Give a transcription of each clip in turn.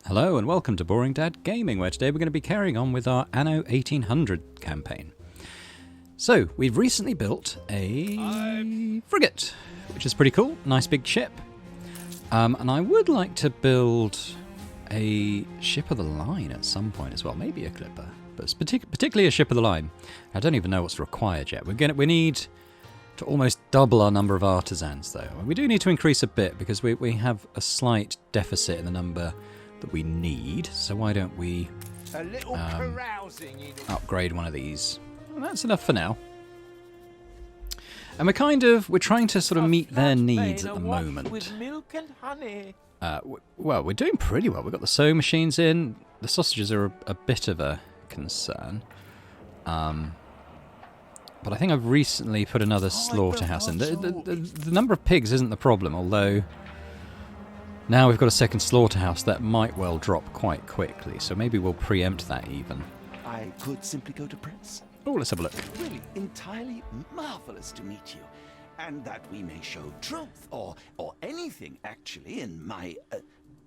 Hello and welcome to Boring Dad Gaming, where today we're going to be carrying on with our Anno 1800 campaign. So, we've recently built a frigate, which is pretty cool. Nice big ship. And I would like to build a ship of the line at some point as well. Maybe a clipper, but it's particularly a ship of the line. I don't even know what's required yet. We need to almost double our number of artisans, though. We do need to increase a bit because we have a slight deficit in the number that we need, so why don't we upgrade one of these? Well, that's enough for now. And we're trying to sort of meet their needs at the moment. With milk and honey. Well, we're doing pretty well. We've got the sewing machines in. The sausages are a bit of a concern. But I think I've recently put another slaughterhouse in. The number of pigs isn't the problem, although now we've got a second slaughterhouse that might well drop quite quickly, so maybe we'll preempt that even. I could simply go to Prince. Oh, let's have a look. Really, entirely marvelous to meet you. And that we may show truth, or anything, actually, in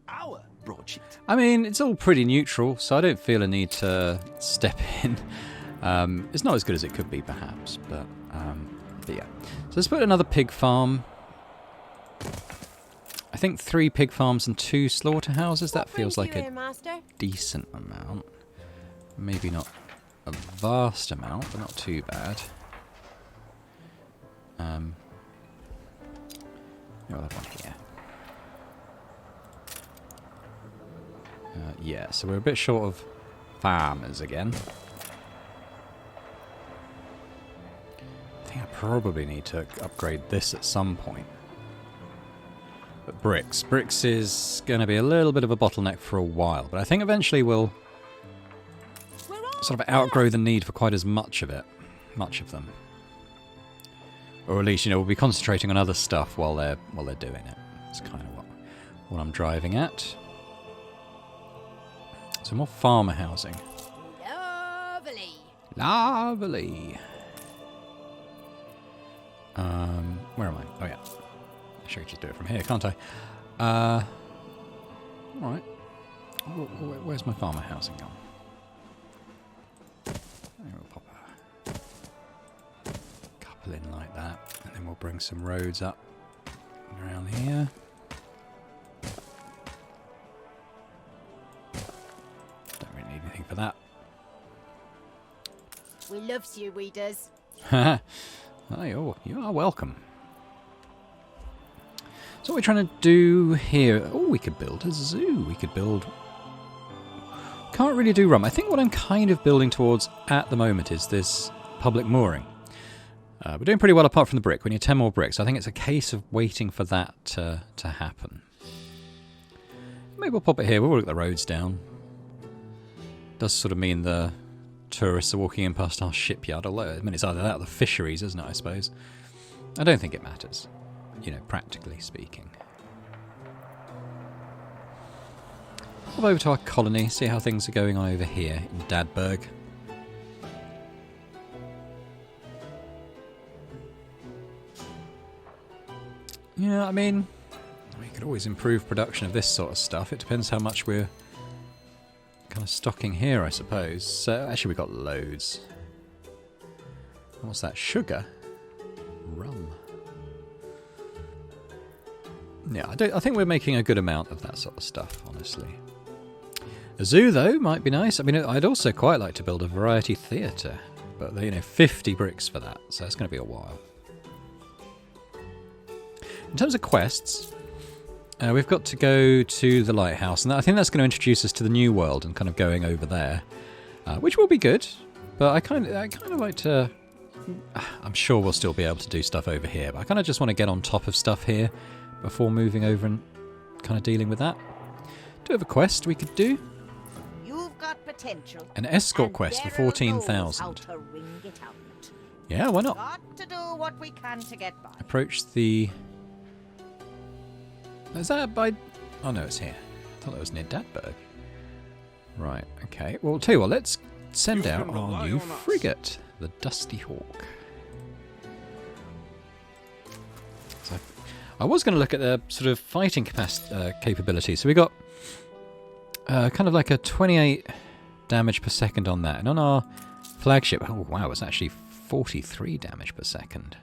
our broadsheet. I mean, it's all pretty neutral, so I don't feel a need to step in. It's not as good as it could be, perhaps, but yeah. So let's put another pig farm. I think 3 pig farms and 2 slaughterhouses. That feels like a decent amount. Maybe not a vast amount, but not too bad. We'll have one here. Yeah, so we're a bit short of farmers again. I think I probably need to upgrade this at some point. But bricks is going to be a little bit of a bottleneck for a while, but I think eventually we'll sort of outgrow the need for quite as much of them. Or at least, we'll be concentrating on other stuff while they're doing it. That's kind of what I'm driving at. So more farmer housing. Lovely. Where am I? Oh yeah. I should just do it from here, can't I? Alright. Where's my farmer housing gone? We'll pop a couple in like that, and then we'll bring some roads up around here. Don't really need anything for that. We loves you, we does. Oh, you are welcome. So what we're trying to do here... Oh, we could build a zoo. We could build... Can't really do rum. I think what I'm kind of building towards at the moment is this public mooring. We're doing pretty well apart from the brick. We need 10 more bricks. I think it's a case of waiting for that to happen. Maybe we'll pop it here. We'll look the roads down. Does sort of mean the tourists are walking in past our shipyard. Although, I mean, it's either that or the fisheries, isn't it, I suppose? I don't think it matters. Practically speaking. Pop over to our colony, see how things are going on over here in Dadburg. Yeah, I mean, we could always improve production of this sort of stuff. It depends how much we're kind of stocking here, I suppose. So, actually, we've got loads. What's that? Sugar? Rum. Yeah, I think we're making a good amount of that sort of stuff, honestly. A zoo, though, might be nice. I mean, I'd also quite like to build a variety theatre. But, 50 bricks for that, so it's going to be a while. In terms of quests, we've got to go to the lighthouse. And I think that's going to introduce us to the new world and kind of going over there. Which will be good. But I kind of like to... I'm sure we'll still be able to do stuff over here. But I kind of just want to get on top of stuff here before moving over and kind of dealing with that. Do have a quest we could do. You've got potential. An escort quest for 14,000. Yeah, why not? Got to do what we can to get by. Approach the... Is that by... Oh no, it's here. I thought that was near Dadburg. Right, okay. Well, I'll tell you what, let's send out our new frigate, the Dusty Hawk. So I was going to look at the sort of fighting capacity, capability. So we got kind of like a 28 damage per second on that. And on our flagship, oh wow, it's actually 43 damage per second.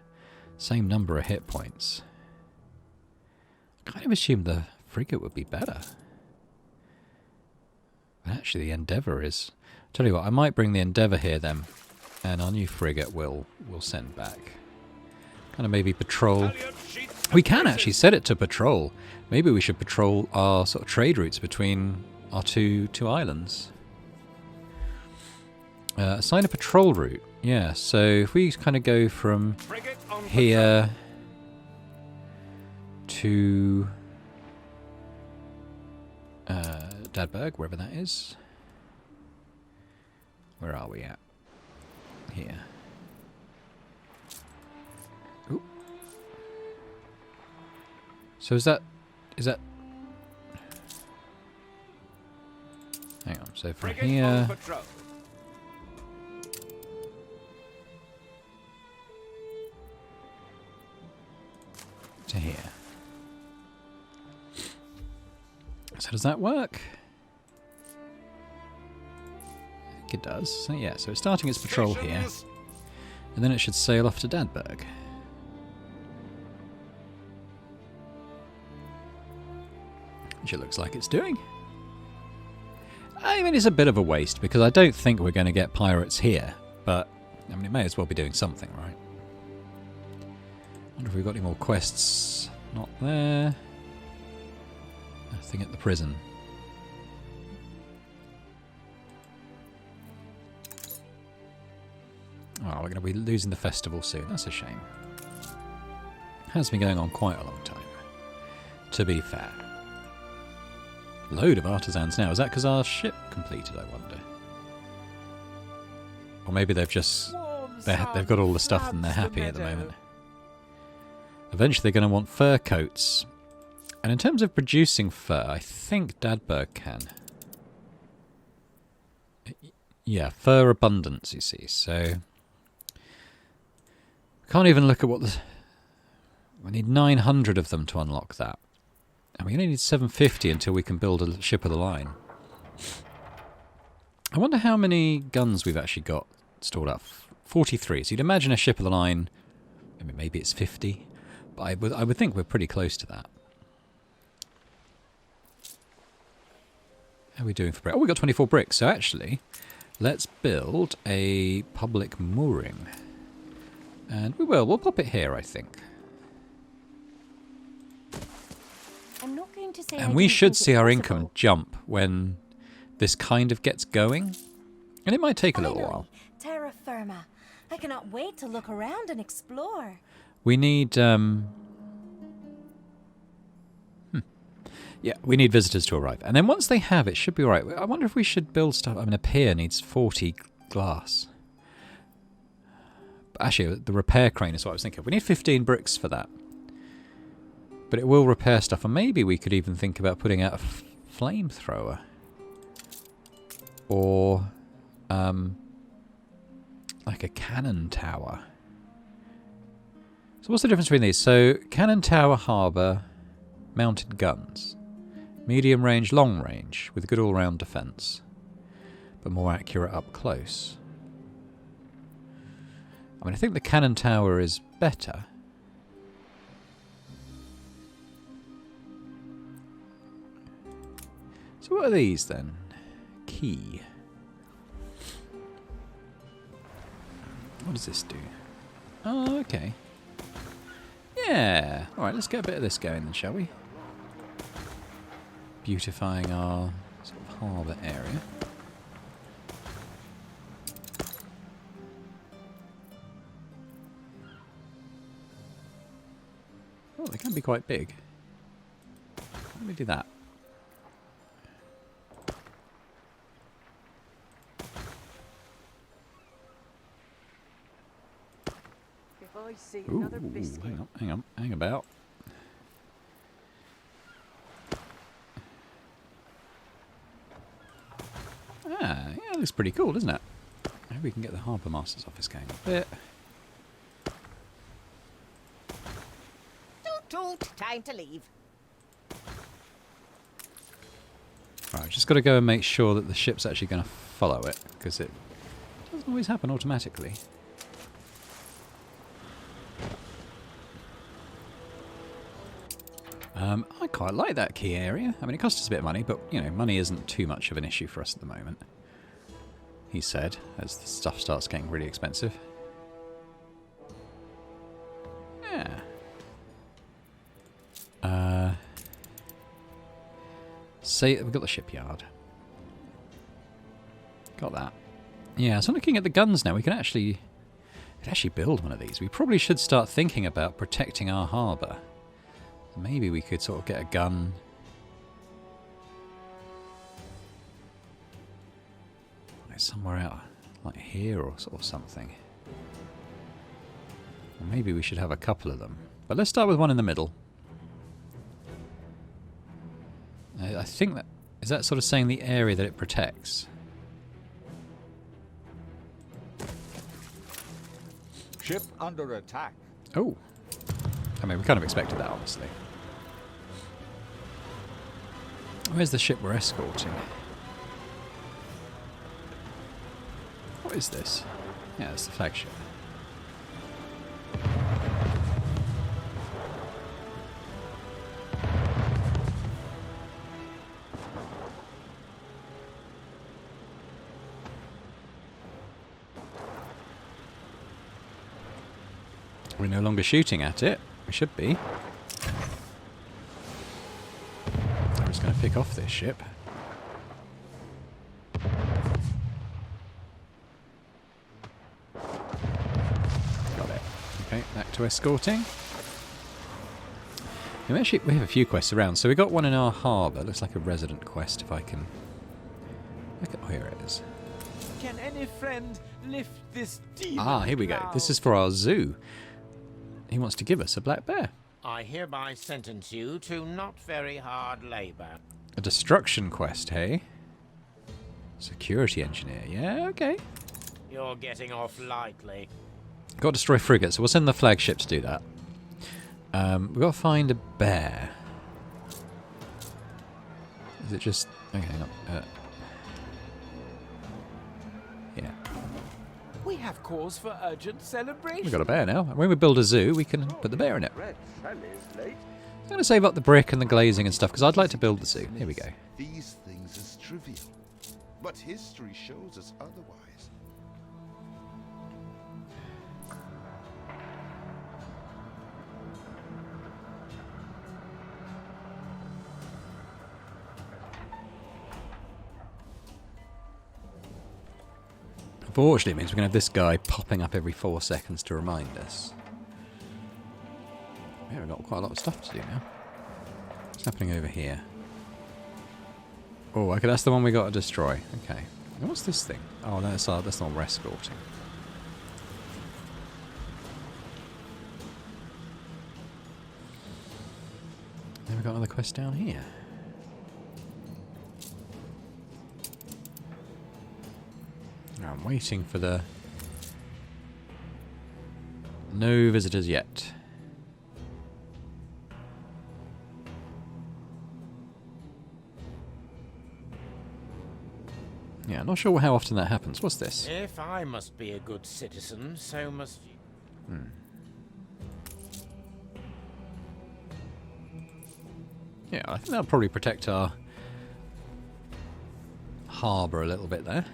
Same number of hit points. I kind of assumed the frigate would be better. But actually the Endeavour is... Tell you what, I might bring the Endeavour here then. And our new frigate we'll send back. Kind of maybe patrol. We can actually set it to patrol. Maybe we should patrol our sort of trade routes between our two islands. Assign a patrol route. Yeah, so if we kind of go from here to Dadberg, wherever that is. Where are we at? Here. Ooh. So is that... Hang on, so from here... to here. So does that work? I think it does. So yeah, so it's starting its patrol here. And then it should sail off to Dadberg. Which it looks like it's doing. I mean, it's a bit of a waste because I don't think we're going to get pirates here. But, I mean, it may as well be doing something, right? Wonder if we've got any more quests. Not there. Nothing at the prison. Oh, we're going to be losing the festival soon. That's a shame. Has been going on quite a long time. To be fair. Load of artisans now. Is that because our ship completed, I wonder? Or maybe they've just... They've got all the stuff and they're happy at the moment. Eventually they're going to want fur coats. And in terms of producing fur, I think Dadberg can. Yeah, fur abundance, you see. So, can't even look at what the... We need 900 of them to unlock that. And we only need 750 until we can build a ship of the line. I wonder how many guns we've actually got stored up. 43. So you'd imagine a ship of the line, I mean, maybe it's 50. But I would think we're pretty close to that. How are we doing for brick? Oh, we got 24 bricks. So actually, let's build a public mooring. And we will. We'll pop it here, I think. I'm not going to say And we should see our income jump when this kind of gets going. And it might take a little while. Terra firma. I cannot wait to look around and explore. We need, yeah, we need visitors to arrive. And then once they have, it should be alright. I wonder if we should build stuff. I mean, a pier needs 40 glass. But actually, the repair crane is what I was thinking of. We need 15 bricks for that. But it will repair stuff. And maybe we could even think about putting out a flamethrower. Or, like a cannon tower. So what's the difference between these? So, cannon tower, harbour, mounted guns. Medium range, long range, with good all-round defence. But more accurate up close. I mean, I think the cannon tower is better. So what are these then? Key. What does this do? Oh, okay. Yeah. Alright, let's get a bit of this going then, shall we? Beautifying our sort of harbour area. Oh, they can be quite big. Let me do that. Ooh, hang about. Ah, yeah, looks pretty cool, doesn't it? Maybe we can get the Harbour Master's office going a bit. Toot toot, time to leave. Right, I've just got to go and make sure that the ship's actually going to follow it, because it doesn't always happen automatically. I quite like that key area. I mean, it costs us a bit of money, but, you know, money isn't too much of an issue for us at the moment. He said, as the stuff starts getting really expensive. Yeah. Say we've got the shipyard. Got that. Yeah, so I'm looking at the guns now. We can actually build one of these. We probably should start thinking about protecting our harbour. Maybe we could sort of get a gun. Like somewhere out, like here or something. Or maybe we should have a couple of them. But let's start with one in the middle. I think that... Is that sort of saying the area that it protects? Ship under attack. Oh. I mean, we kind of expected that, honestly. Where's the ship we're escorting? What is this? Yeah, it's the flagship. We're no longer shooting at it. We should be. I'm just going to pick off this ship. Got it. Okay, back to escorting. We have a few quests around. So we got one in our harbour. Looks like a resident quest. If I can look at, oh, here it is. Can any friend lift this demon? Ah, here we go. This is for our zoo. He wants to give us a black bear. I hereby sentence you to not very hard labor. A destruction quest, hey? Security engineer. Yeah, okay. You're getting off lightly. Got to destroy frigates, so we'll send the flagship to do that. We've got to find a bear. Is it just... Okay, hang on. Yeah. We have cause for urgent celebration. We've got a bear now. When we build a zoo, we can put the bear in it. I'm going to save up the brick and the glazing and stuff, because I'd like to build the zoo. Here we go. These things as trivial, but history shows us otherwise. Unfortunately, it means we're going to have this guy popping up every 4 seconds to remind us. Yeah, we've got quite a lot of stuff to do now. What's happening over here? Oh, okay, that's the one we got to destroy. Okay. And what's this thing? Oh, that's the one we're escorting. Then we've got another quest down here. I'm waiting for the... No visitors yet. Yeah, I'm not sure how often that happens. What's this? If I must be a good citizen, so must you. Yeah, I think that'll probably protect our harbour a little bit there.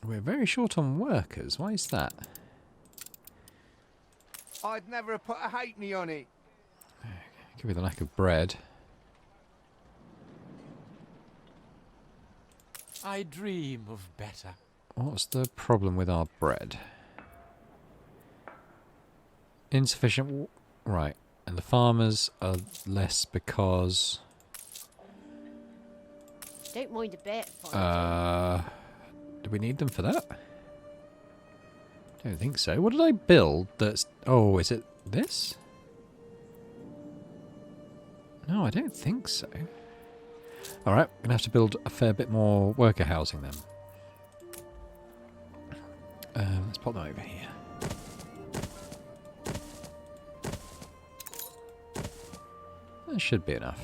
We're very short on workers. Why is that? I'd never have put a halfpenny on it. Could be the lack of bread. I dream of better. What's the problem with our bread? Insufficient... Right. And the farmers are less because... Don't mind a bit. Do we need them for that? Don't think so. What did I build that's... Oh, is it this? No, I don't think so. Alright, we're going to have to build a fair bit more worker housing then. Let's pop that over here. That should be enough.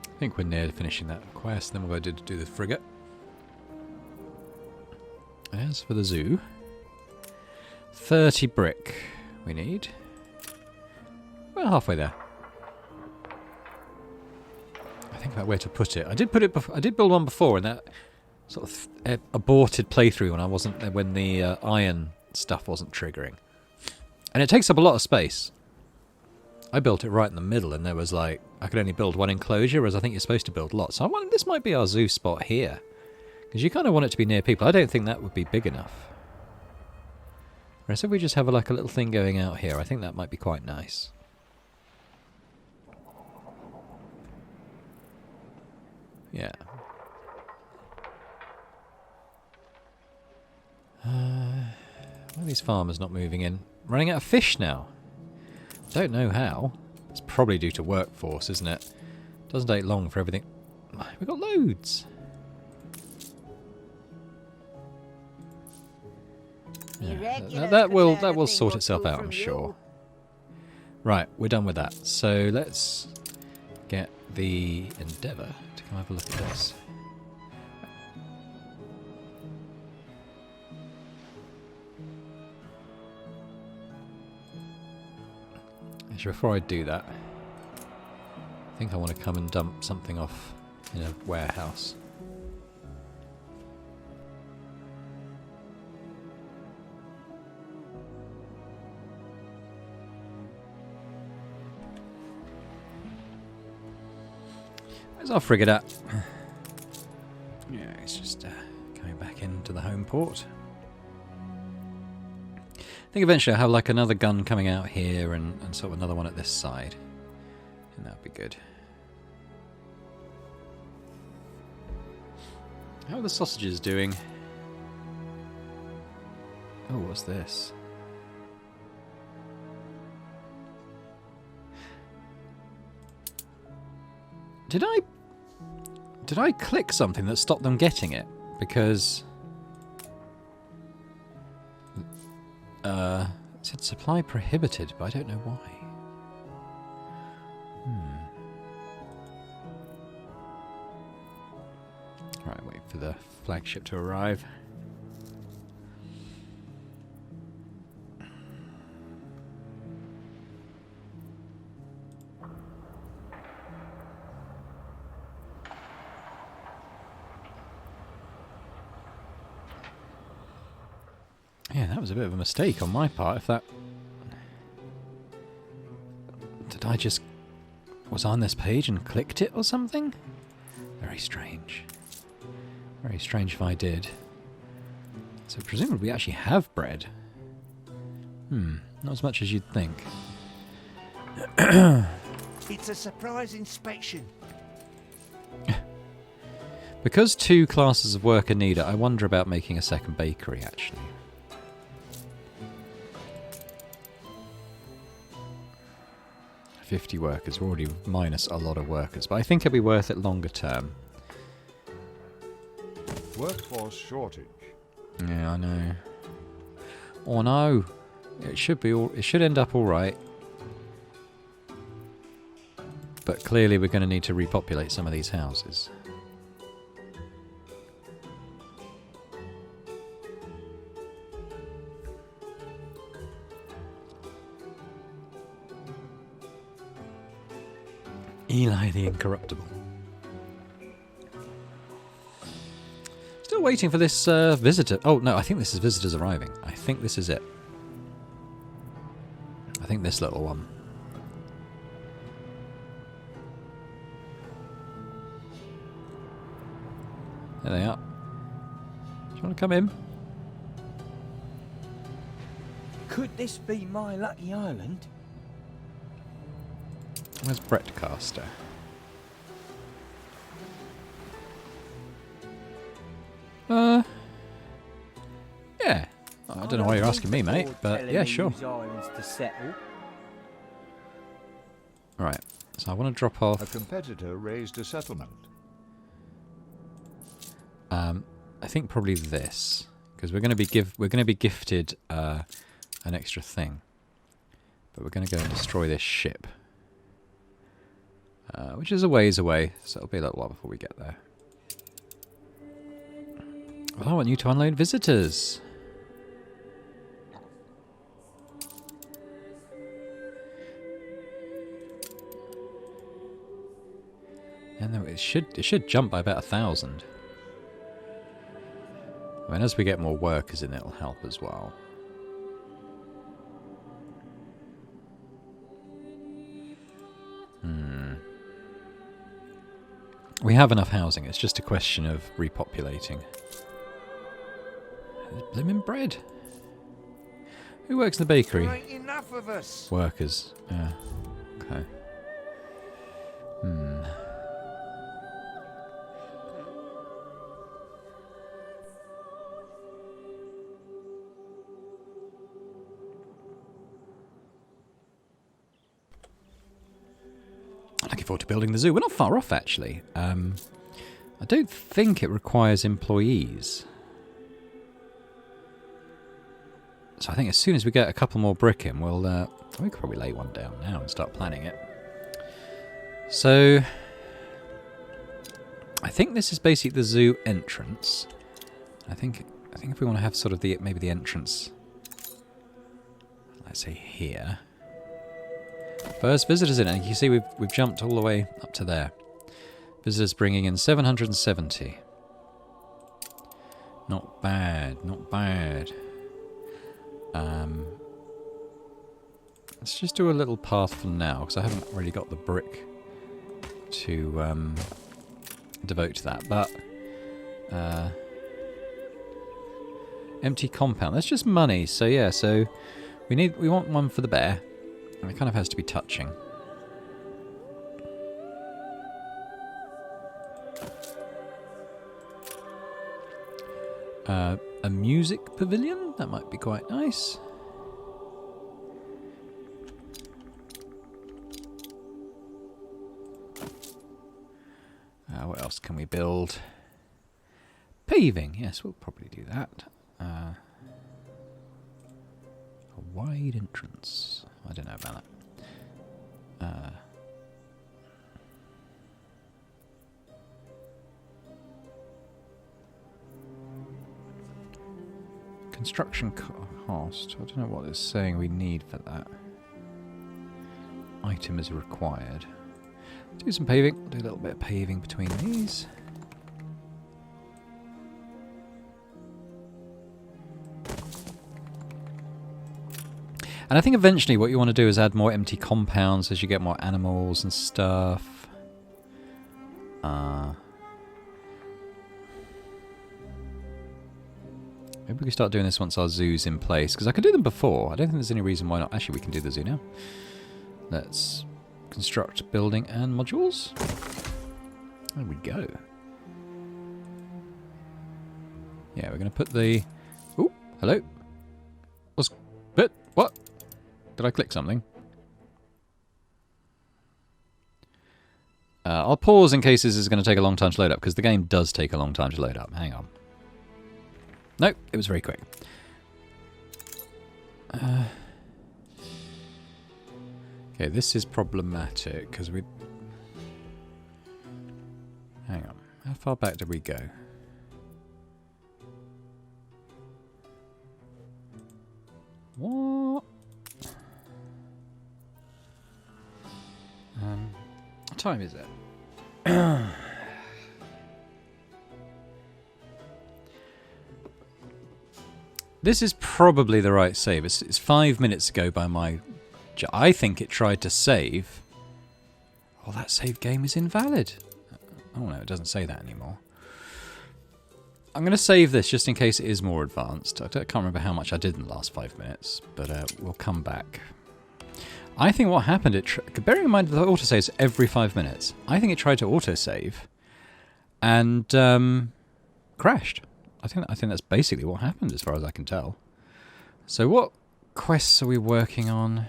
I think we're near finishing that quest, then we'll go do the frigate. As for the zoo, 30 brick we need. We're halfway there. I think about where to put it. I did build one before in that sort of aborted playthrough when I wasn't there, when the iron stuff wasn't triggering, and it takes up a lot of space. I built it right in the middle, and there was like I could only build one enclosure, whereas I think you're supposed to build lots. So I wonder, this might be our zoo spot here, because you kind of want it to be near people. I don't think that would be big enough. Whereas if we just have like a little thing going out here, I think that might be quite nice. Yeah. Why are these farmers not moving in? Running out of fish now. Don't know how. It's probably due to workforce, isn't it? Doesn't take long for everything. We've got loads. Yeah, that will sort itself out, I'm sure. Right, we're done with that. So let's get the Endeavour to come have a look at this. Actually, before I do that, I think I want to come and dump something off in a warehouse. Where's our frigate at? Yeah, it's just coming back into the home port. I think eventually I'll have like another gun coming out here and sort of another one at this side. And that'd be good. How are the sausages doing? Oh, what's this? Did I click something that stopped them getting it? Because it said supply prohibited, but I don't know why. Right, wait for the flagship to arrive. Yeah, that was a bit of a mistake on my part. If that... Was I on this page and clicked it or something? Very strange. Very strange if I did. So presumably we actually have bread. Not as much as you'd think. It's a surprise inspection. Because 2 classes of worker need it, I wonder about making a second bakery, actually. $50 workers. We're already minus a lot of workers, but I think it'll be worth it longer term. Workforce shortage. Yeah, I know. Oh no, it should be all. It should end up all right. But clearly, we're going to need to repopulate some of these houses. Eli the Incorruptible. Still waiting for this visitor. Oh no, I think this is visitors arriving. I think this is it. I think this little one. There they are. Do you want to come in? Could this be my lucky island? Where's Brettcaster? Yeah. I don't know why you're asking me, mate, but yeah, sure. Right. So I want to drop off. A competitor raised a settlement. I think probably this, because we're going to be gifted an extra thing, but we're going to go and destroy this ship, which is a ways away, so it'll be a little while before we get there. Well, I want you to unload visitors. And then it should jump by about 1,000. I mean, as we get more workers in, it'll help as well. We have enough housing. It's just a question of repopulating. There's blimmin' bread. Who works in the bakery? There ain't enough of us. Workers. Yeah. Okay. Looking forward to building the zoo. We're not far off, actually. I don't think it requires employees. So I think as soon as we get a couple more brick in, we could probably lay one down now and start planning it. So I think this is basically the zoo entrance. I think if we want to have sort of maybe the entrance, let's say here. First visitors in, and you see we've jumped all the way up to there. Visitors bringing in 770. Not bad, not bad. Let's just do a little path for now, because I haven't really got the brick to devote to that. But empty compound. That's just money. So yeah. So we want one for the bear, and it kind of has to be touching. A music pavilion? That might be quite nice. What else can we build? Paving. Yes, we'll probably do that. A wide entrance. I don't know about that. Construction cost. I don't know what it's saying we need for that. Item is required. Do some paving. Do a little bit of paving between these. And I think eventually what you want to do is add more empty compounds as you get more animals and stuff. Maybe we can start doing this once our zoo's in place, because I could do them before. I don't think there's any reason why not. Actually, we can do the zoo now. Let's construct building and modules. There we go. Yeah, we're going to put the... Oh, hello. What? Did I click something? I'll pause in case this is going to take a long time to load up, because the game does take a long time to load up. Hang on. Nope, it was very quick. Okay, this is problematic, because we... Hang on. How far back did we go? What? What time is it? This is probably the right save. It's 5 minutes ago by my... I think it tried to save. Oh, that save game is invalid. Oh no, it doesn't say that anymore. I'm going to save this just in case it is more advanced. I can't remember how much I did in the last 5 minutes, but we'll come back. I think what happened, bearing in mind the autosave's every 5 minutes, I think it tried to autosave and crashed. I think that's basically what happened as far as I can tell. So what quests are we working on?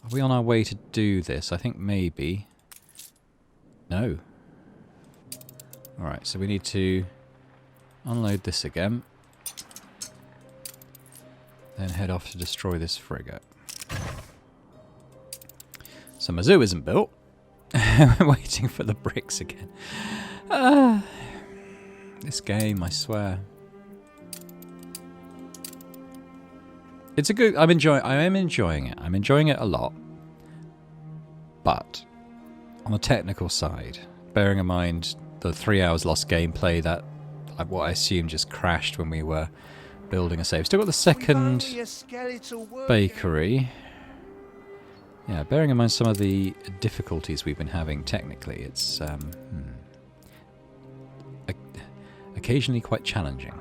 Are we on our way to do this? I think maybe. No. Alright, so we need to unload this again. then head off to destroy this frigate. So my zoo isn't built. We're waiting for the bricks again. This game, I swear. It's a good... I am enjoying it. I'm enjoying it a lot. But on the technical side, bearing in mind the 3 hours lost gameplay that what I assume just crashed when we were building a save. Still got the second bakery. Yeah, bearing in mind some of the difficulties we've been having technically, it's occasionally quite challenging.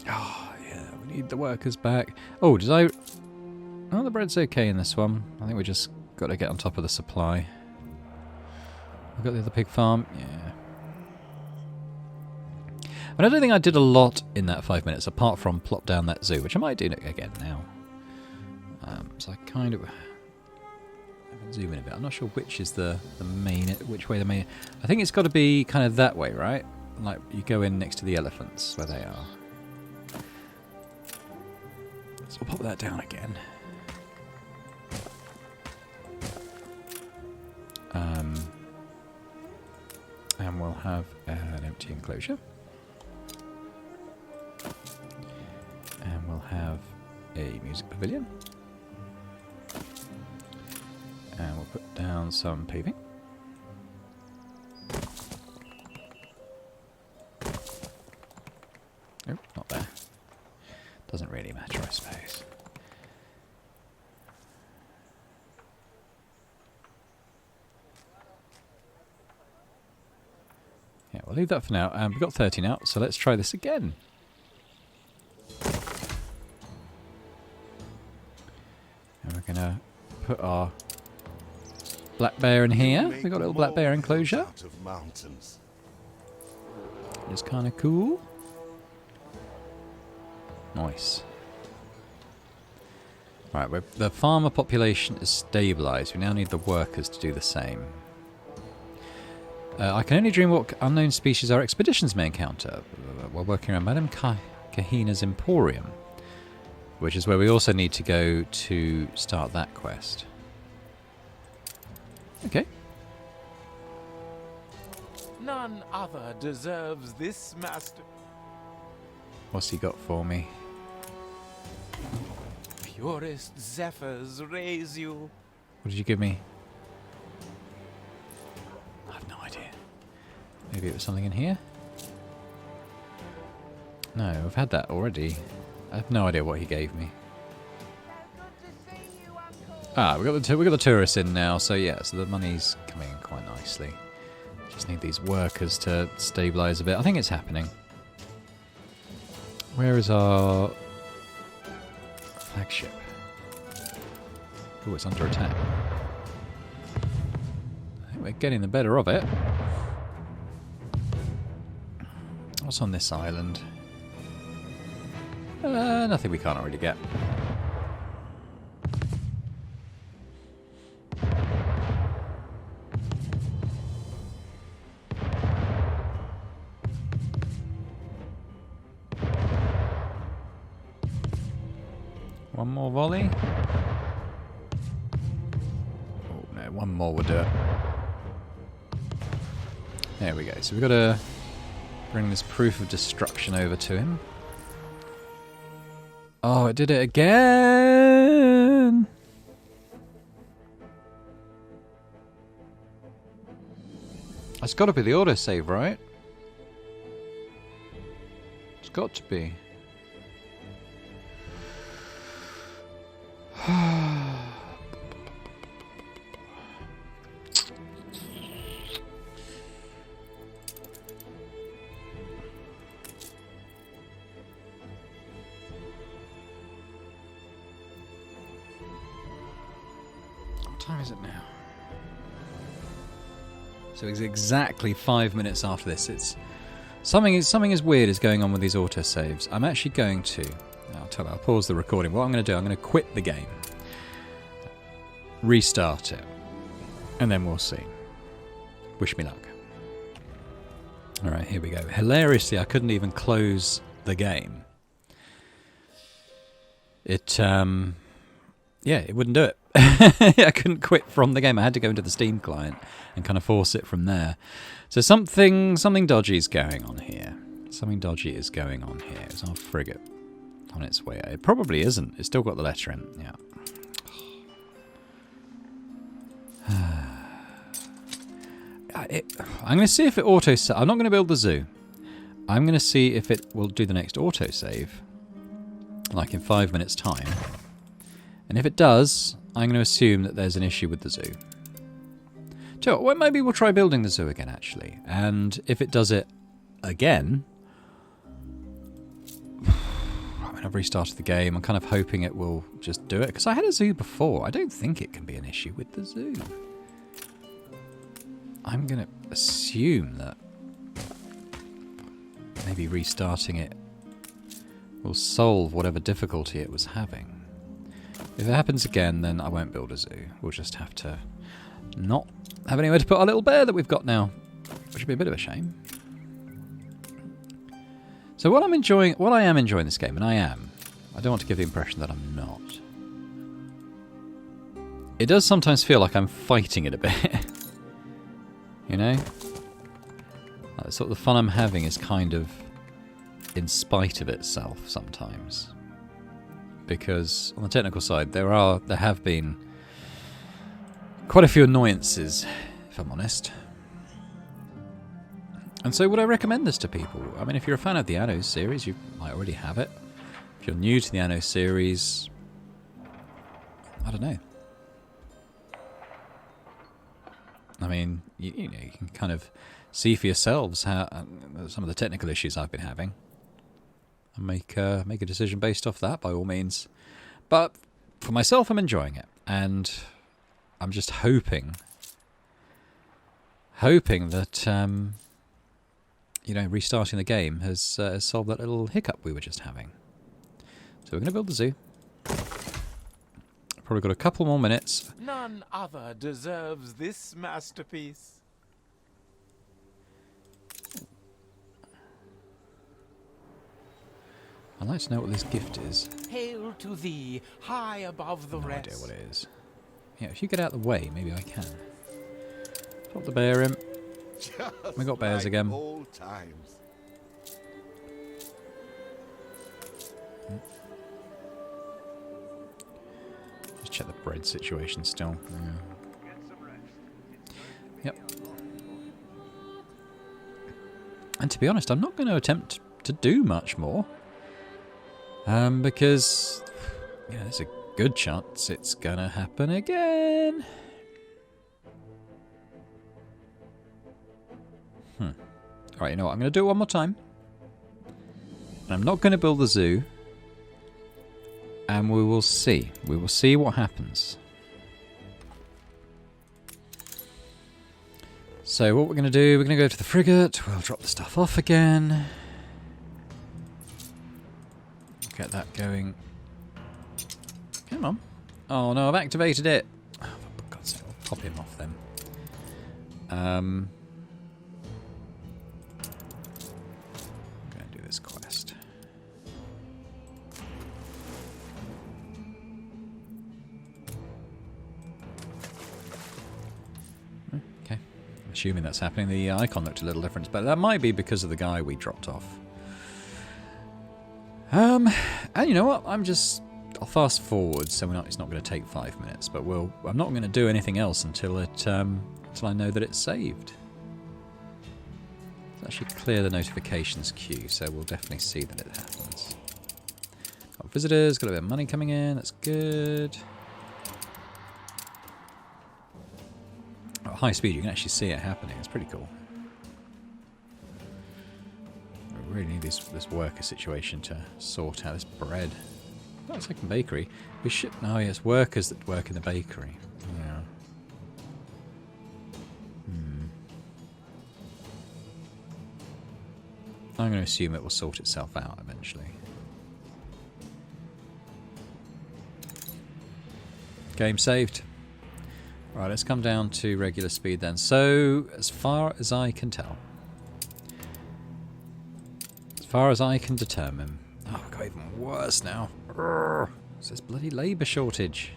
Oh, yeah, we need the workers back. Oh, did I... Oh, the bread's okay in this one. I think we just got to get on top of the supply. We've got the other pig farm. Yeah. But I don't think I did a lot in that 5 minutes, apart from plop down that zoo, which I might do again now. So I kind of... I can zoom in a bit. I'm not sure which is the main... Which way the main... I think it's got to be kind of that way, right? Like, you go in next to the elephants, where they are. So we'll pop that down again. And we'll have an empty enclosure. And we'll have a music pavilion. And we'll put down some paving. Oh, not there. Doesn't really matter, I suppose. Yeah, we'll leave that for now. We've got 30 now, so let's try this again. And we're going to put our black bear in here. We've got a little black bear enclosure. It's kind of cool. Nice. Right, the farmer population is stabilised. We now need the workers to do the same. I can only dream what unknown species our expeditions may encounter. We're working around Madame Kahina's Emporium, which is where we also need to go to start that quest. Okay. None other deserves this, master. What's he got for me? Purest zephyrs raise you. What did you give me? I have no idea. Maybe it was something in here? No, I've had that already. I have no idea what he gave me. Ah, we got the tourists in now, so yeah, so the money's coming in quite nicely. Just need these workers to stabilise a bit. I think it's happening. Where is our flagship? Oh, it's under attack. I think we're getting the better of it. What's on this island? Nothing we can't already get. One more volley. Oh no, one more will do it. There we go. So we've got to bring this proof of destruction over to him. Oh, it did it again! It's got to be the autosave, right? It's got to be. What time is it now? So it's exactly 5 minutes after this. It's something is weird is going on with these autosaves. I'm actually going to. I'll pause the recording. What I'm going to do, I'm going to quit the game, restart it, and then we'll see. Wish me luck. Alright, here we go. Hilariously, I couldn't even close the game, it it wouldn't do it. I couldn't quit from the game. I had to go into the Steam client and kind of force it from there. So something dodgy is going on here. Something dodgy is going on here. It's our frigate on its way out. It probably isn't. It's still got the letter in. Yeah. I'm going to see if it auto-save. I'm not going to build the zoo. I'm going to see if it will do the next auto-save, like in 5 minutes' time. And if it does, I'm going to assume that there's an issue with the zoo. So, well, maybe we'll try building the zoo again, actually. And if it does it again, I mean, I've restarted the game. I'm kind of hoping it will just do it, because I had a zoo before. I don't think it can be an issue with the zoo. I'm going to assume that maybe restarting it will solve whatever difficulty it was having. If it happens again, then I won't build a zoo. We'll just have to not have anywhere to put our little bear that we've got now, which would be a bit of a shame. So what I am enjoying this game, and I don't want to give the impression that I'm not. It does sometimes feel like I'm fighting it a bit. You know? Like, sort of the fun I'm having is kind of in spite of itself sometimes. Because on the technical side, there have been quite a few annoyances, if I'm honest. And so would I recommend this to people? I mean, if you're a fan of the Anno series, you might already have it. If you're new to the Anno series, I don't know. I mean, you know, you can kind of see for yourselves how some of the technical issues I've been having, and make a decision based off that, by all means. But for myself, I'm enjoying it, and I'm just hoping that you know, restarting the game has solved that little hiccup we were just having. So we're going to build the zoo. Probably got a couple more minutes. None other deserves this masterpiece. I'd like to know what this gift is. Hail to thee, high above the No rest. idea what it is. Yeah, if you get out of the way, maybe I can. Pop the bear in. We got bears like again. Old times. Just check the bread situation still. Yeah. Yep. And to be honest, I'm not going to attempt to do much more. Because, yeah, there's a good chance it's going to happen again. Alright, you know what? I'm going to do it one more time. And I'm not going to build the zoo. And we will see. We will see what happens. So what we're going to do, we're going to go to the frigate. We'll drop the stuff off again. Get that going. Come on. Oh no, I've activated it. Oh, for God's sake, I'll pop him off then. I'm going to do this quest. Okay. I'm assuming that's happening. The icon looked a little different, but that might be because of the guy we dropped off. And you know what? I'll fast forward, so it's not going to take 5 minutes. But I'm not going to do anything else until I know that it's saved. Let's actually clear the notifications queue, so we'll definitely see that it happens. Got visitors, got a bit of money coming in. That's good. At high speed, you can actually see it happening. It's pretty cool. I really need this worker situation to sort out. This bread. Oh, it's like a bakery. We should. No, yes, workers that work in the bakery. Yeah. I'm going to assume it will sort itself out eventually. Game saved. Right, let's come down to regular speed then. So, as far as I can tell, far as I can determine. Oh, it got even worse now. Urgh. It's this bloody labour shortage.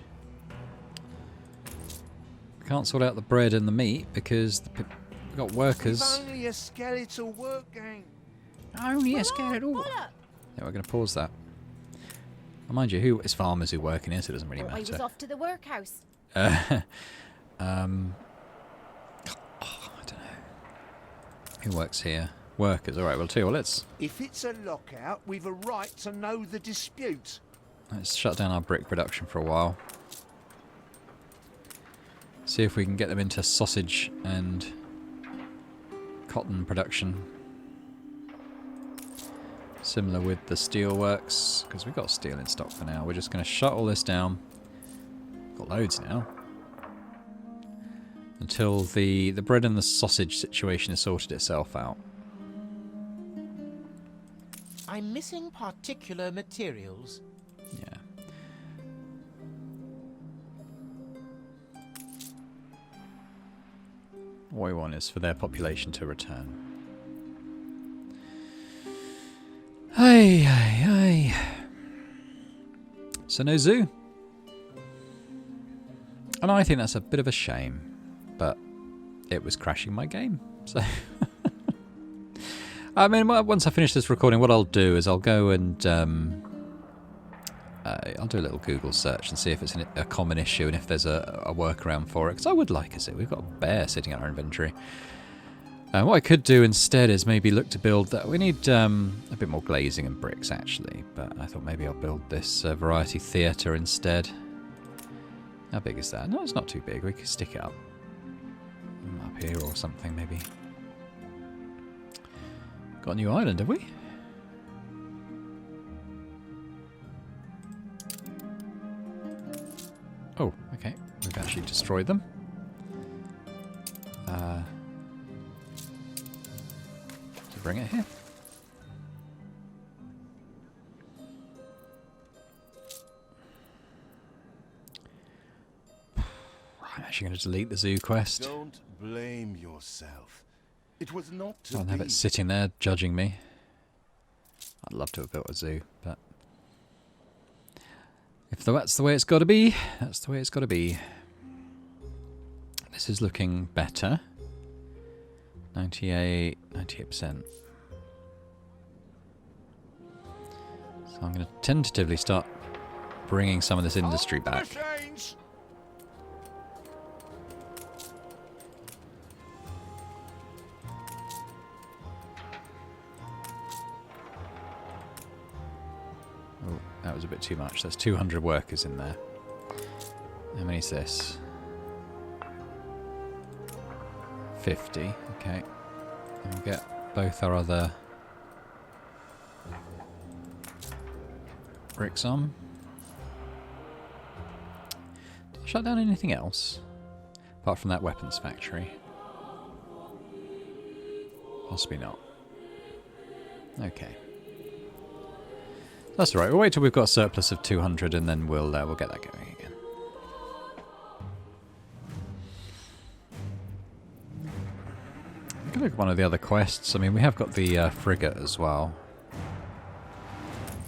Can't sort out the bread and the meat because we've got workers. It's only a skeletal work gang. Only a skeletal. Yeah, we're going to pause that. And mind you, it's farmers who work in here, so it doesn't really I was matter. off to the workhouse. I don't know. Who works here? Workers. All right. Well, too. Well, let's If it's a lockout, we've a right to know the dispute. shut down our brick production for a while. See if we can get them into sausage and cotton production. Similar with the steel works, because we've got steel in stock for now. We're just going to shut all this down. Got loads now. Until the bread and the sausage situation has sorted itself out. I'm missing particular materials. Yeah. What we want is for their population to return. Hey, hey, hey. So no zoo. And I think that's a bit of a shame. But it was crashing my game. So I mean, once I finish this recording, what I'll do is I'll go and I'll do a little Google search and see if it's a common issue and if there's a workaround for it. Because I would like a zoo. We've got a bear sitting in our inventory. What I could do instead is maybe look to build that. We need a bit more glazing and bricks, actually. But I thought maybe I'll build this variety theatre instead. How big is that? No, it's not too big. We could stick it up here or something, maybe. Got a new island, have we? Oh, okay. We've actually destroyed them. To bring it here. I'm actually going to delete the zoo quest. Don't blame yourself. It was not to I'll have be. it sitting there judging me. I'd love to have built a zoo, but if that's the way it's got to be, that's the way it's got to be. This is looking better. 98%. So I'm going to tentatively start bringing some of this industry back. Machines! Oh, that was a bit too much. There's 200 workers in there. How many is this? 50. Okay. And we'll get both our other bricks on. Did I shut down anything else? Apart from that weapons factory. Possibly not. Okay. That's alright. We'll wait till we've got a surplus of 200 and then we'll get that going again. We can look at one of the other quests. I mean, we have got the frigate as well.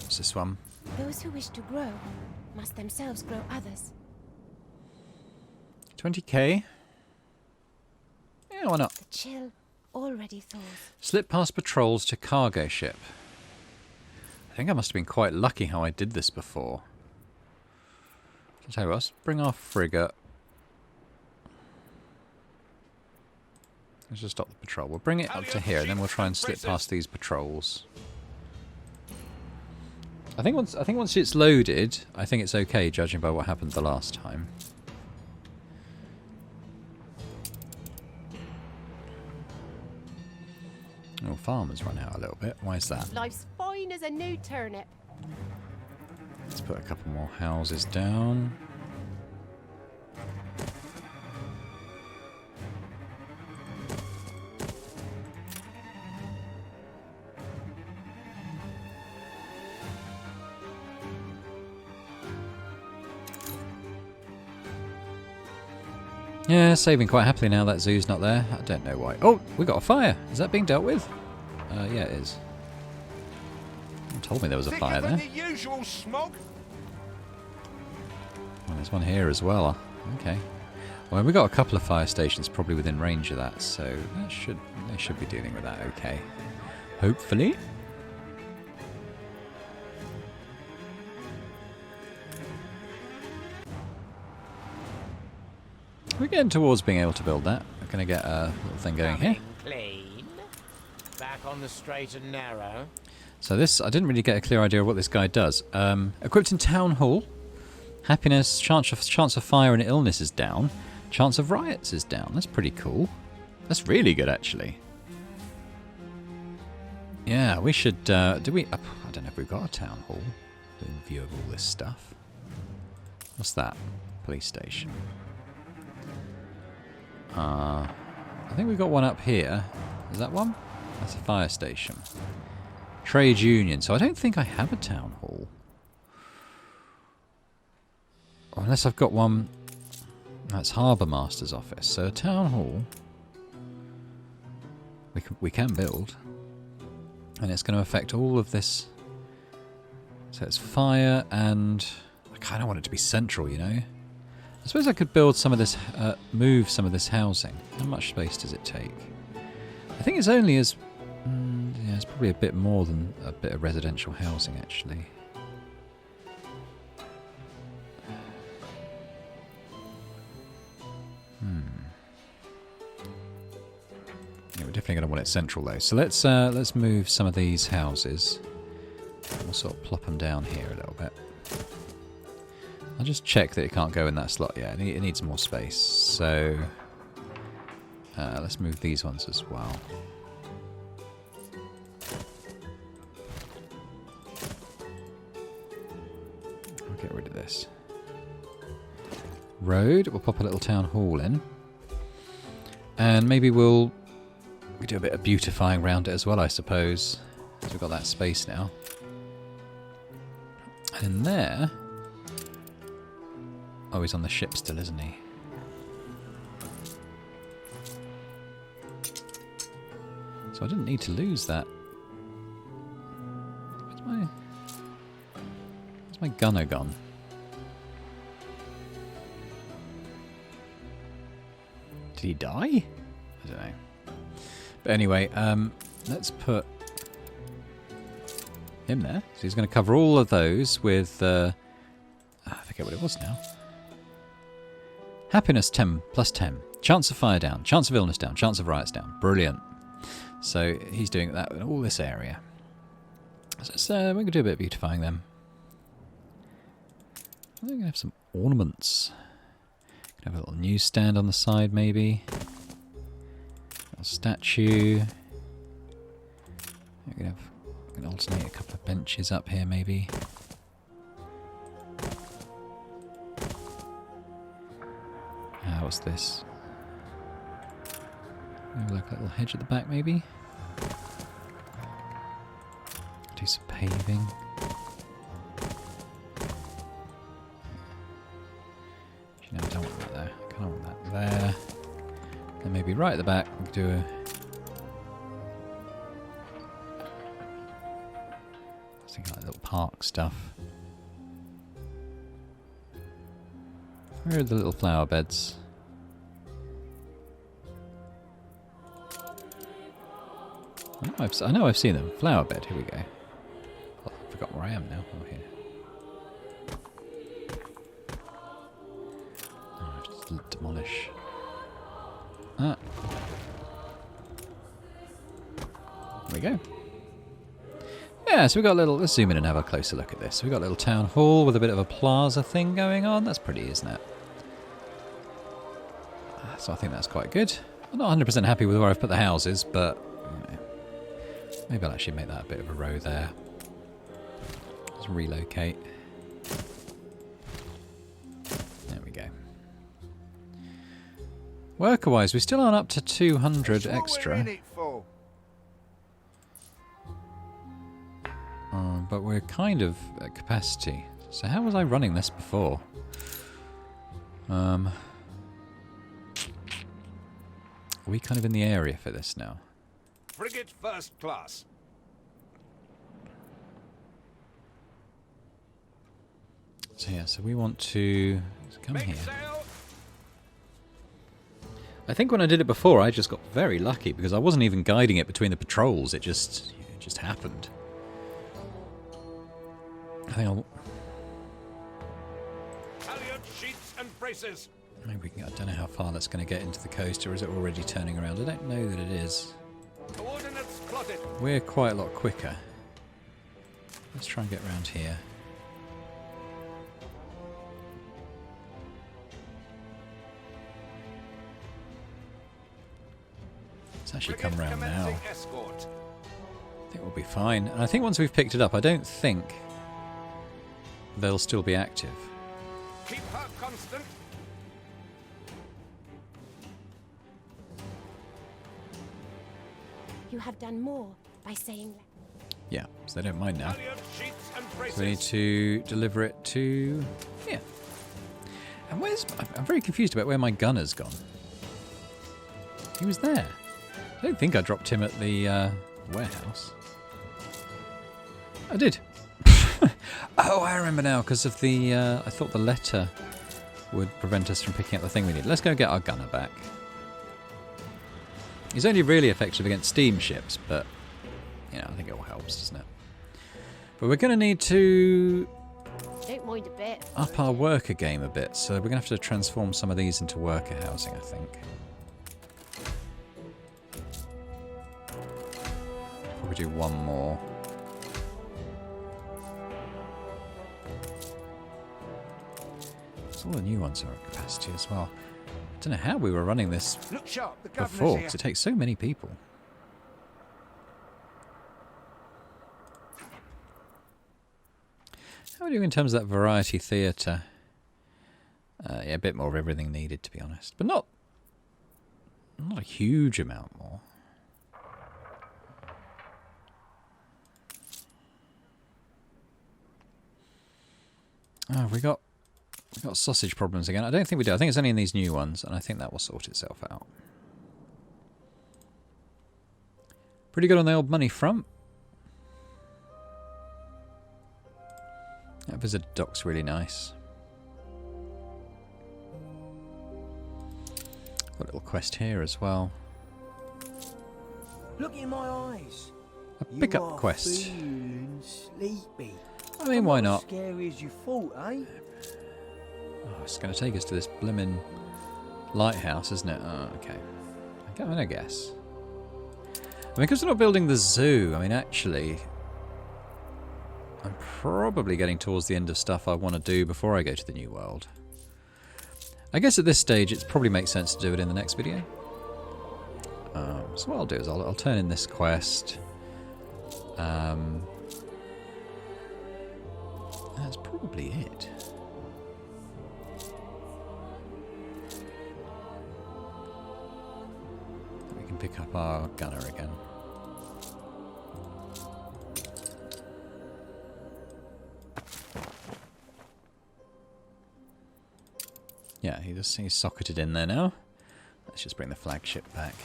What's this one? Those who wish to grow must themselves grow others. 20k? Yeah, why not? The chill already thaws. Slip past patrols to cargo ship. I think I must have been quite lucky how I did this before. I'll tell you what, let's bring our frigate. Let's just stop the patrol. We'll bring it up to here and then we'll try and slip past these patrols. I think once it's loaded, I think it's okay, judging by what happened the last time. Oh, farmers run out a little bit. Why is that? Life's fine as a new turnip. Let's put a couple more houses down. Yeah, saving quite happily now that zoo's not there. I don't know why. Oh, we got a fire. Is that being dealt with? Yeah, it is. told me there was a fire Thicker than there. the usual smog. Well, there's one here as well. Okay. Well, we've got a couple of fire stations probably within range of that, so they should be dealing with that okay. Hopefully. We're getting towards being able to build that. We're going to get a little thing going here. Clean. Back on the straight and narrow. So this, I didn't really get a clear idea of what this guy does. Equipped in Town Hall. Happiness, chance of fire and illness is down. Chance of riots is down. That's pretty cool. That's really good, actually. Yeah, we should... do we... I don't know if we've got a Town Hall in view of all this stuff. What's that? Police station. I think we've got one up here. Is that one? That's a fire station. Trade union. So I don't think I have a Town Hall. Unless I've got one... That's Harbour Master's office. So a Town Hall... We can build. And it's going to affect all of this. So it's fire and... I kind of want it to be central, you know? I suppose I could build some of this... move some of this housing. How much space does it take? I think it's only as... yeah, it's probably a bit more than a bit of residential housing, actually. Yeah, we're definitely going to want it central though. So let's move some of these houses. We'll sort of plop them down here a little bit. I'll just check that it can't go in that slot. Yeah, it needs more space. So let's move these ones as well. I'll get rid of this. Road, we'll pop a little town hall in. And maybe we do a bit of beautifying around it as well, I suppose. So we've got that space now. And in there... Oh, he's on the ship still, isn't he? So I didn't need to lose that. Where's my gunner gone? Did he die? I don't know. But anyway, let's put him there. So he's going to cover all of those with... I forget what it was now. Happiness 10 plus 10. Chance of fire down. Chance of illness down. Chance of riots down. Brilliant. So he's doing that in all this area. So we're going to do a bit of beautifying them. I think we're going to have some ornaments. Have a little newsstand on the side, maybe. A statue. We're going to alternate a couple of benches up here, maybe. What's this? Maybe like a little hedge at the back, maybe. Do some paving. No, I don't want that there. I kind of want that there. And maybe right at the back, we can do a... I was thinking like little park stuff. Where are the little flower beds? I know I've seen them. Flower bed, here we go. Oh, I forgot where I am now. Oh, here. Demolish. There we go. Yeah, so we got a little... Let's zoom in and have a closer look at this. So we got a little town hall with a bit of a plaza thing going on. That's pretty, isn't it? So I think that's quite good. I'm not 100% happy with where I've put the houses, but... You know, maybe I'll actually make that a bit of a row there. Let's relocate. There we go. Worker-wise, we still aren't up to 200 extra. But we're kind of at capacity. So how was I running this before? Are we kind of in the area for this now? Frigate first class. So yeah, so we want to come here. I think when I did it before, I just got very lucky because I wasn't even guiding it between the patrols. It just happened. I think I'll... Halyard sheets and braces. Maybe we can... I don't know how far that's going to get into the coast, or is it already turning around? I don't know that it is. Coordinates plotted. We're quite a lot quicker. Let's try and get around here. It's actually come round now. Escort. I think we'll be fine. And I think once we've picked it up, I don't think they'll still be active. Keep her constant. You have done more by saying that. Yeah, so they don't mind now. Halyard sheets and braces. So we need to deliver it to here. And where's... I'm very confused about where my gunner's gone. He was there. I don't think I dropped him at the warehouse. I did. Oh, I remember now, because of the... I thought the letter would prevent us from picking up the thing we need. Let's go get our gunner back. He's only really effective against steamships, but... You know, I think it all helps, doesn't it? But we're going to need to Don't mind a bit. up our worker game a bit, so we're going to have to transform some of these into worker housing, I think. Probably do one more. So all the new ones are at capacity as well. I don't know how we were running this Look sharp, the governor's before, here. because it takes so many people. How are we doing in terms of that variety theatre? Yeah, a bit more of everything needed, to be honest. But not a huge amount more. Oh, we got sausage problems again. I don't think we do. I think it's only in these new ones, and I think that will sort itself out. Pretty good on the old money front. That visitor dock's really nice. Got a little quest here as well. Look in my eyes. A pickup quest. Feeling sleepy. I mean, why not? Scary as you thought, eh? Oh, it's going to take us to this blimmin' lighthouse, isn't it? Oh, okay. I guess. I mean, because we're not building the zoo, I mean, actually, I'm probably getting towards the end of stuff I want to do before I go to the new world. I guess at this stage, it probably makes sense to do it in the next video. So what I'll do is I'll turn in this quest. That's probably it. We can pick up our gunner again. Yeah, he's socketed in there now. Let's just bring the flagship back.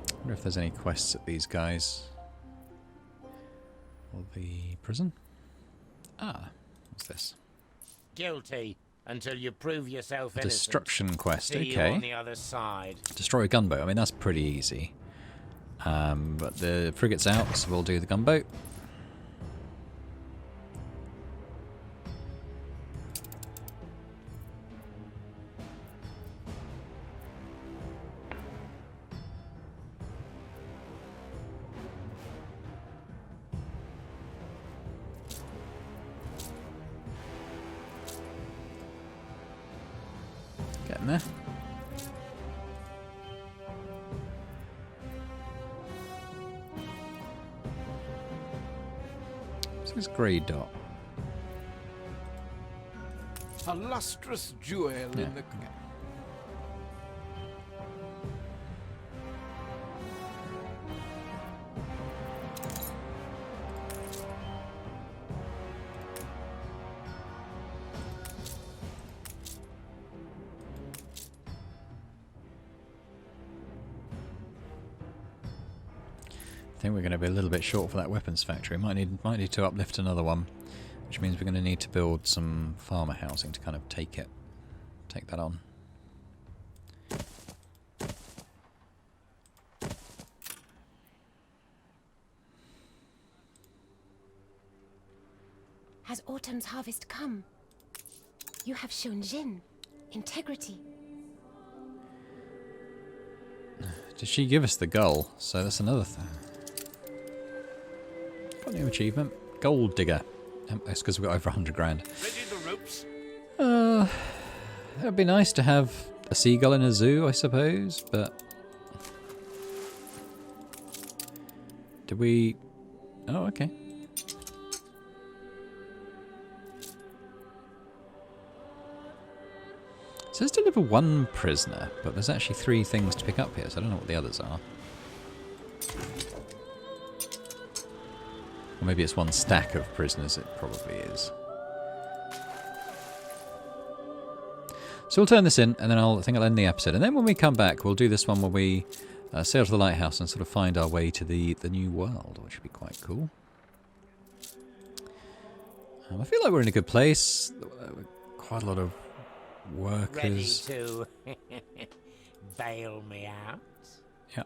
I wonder if there's any quests at these guys. Or the prison? Ah, what's this? Guilty until you prove yourself innocent. Destruction quest, See you okay. on the other side. Destroy a gunboat, I mean that's pretty easy. But the frigate's out, so we'll do the gunboat. Getting there. What's this grey dot? A lustrous jewel in the... think we're going to be a little bit short for that weapons factory. Might need to uplift another one, which means we're going to need to build some farmer housing to kind of take that on. Has autumn's harvest come? You have shown Jin integrity. Did she give us the gull? So that's another thing. Got a new achievement. Gold digger. That's because we've got over 100 grand. Ready the ropes? It'd be nice to have a seagull in a zoo, I suppose, but... Did we... Oh, okay. It says deliver 1 prisoner, but there's actually 3 things to pick up here, so I don't know what the others are. Or maybe it's 1 stack of prisoners, it probably is. So we'll turn this in, and then I think I'll end the episode. And then when we come back, we'll do this one where we sail to the lighthouse and sort of find our way to the new world, which would be quite cool. I feel like we're in a good place. Quite a lot of workers. Ready to bail me out? Yeah.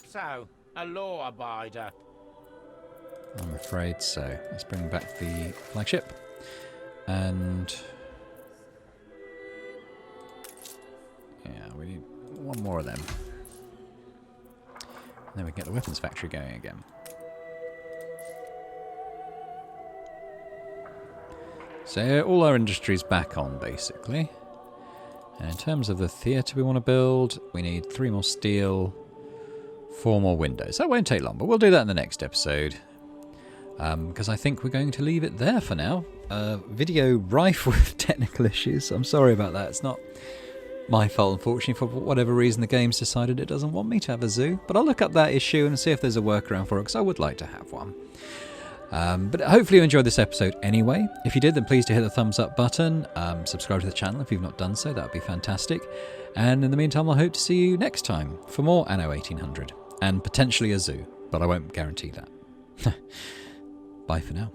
So, a law abider. I'm afraid so. Let's bring back the flagship. And... yeah, we need 1 more of them. And then we can get the weapons factory going again. So all our industry's back on, basically. And in terms of the theatre we want to build, we need 3 more steel, 4 more windows. That won't take long, but we'll do that in the next episode. Because I think we're going to leave it there for now. Video rife with technical issues. I'm sorry about that. It's not my fault, unfortunately. For whatever reason, the game's decided it doesn't want me to have a zoo. But I'll look up that issue and see if there's a workaround for it, because I would like to have one. But hopefully you enjoyed this episode anyway. If you did, then please do hit the thumbs up button. Subscribe to the channel if you've not done so. That would be fantastic. And in the meantime, I hope to see you next time for more Anno 1800. And potentially a zoo, but I won't guarantee that. Bye for now.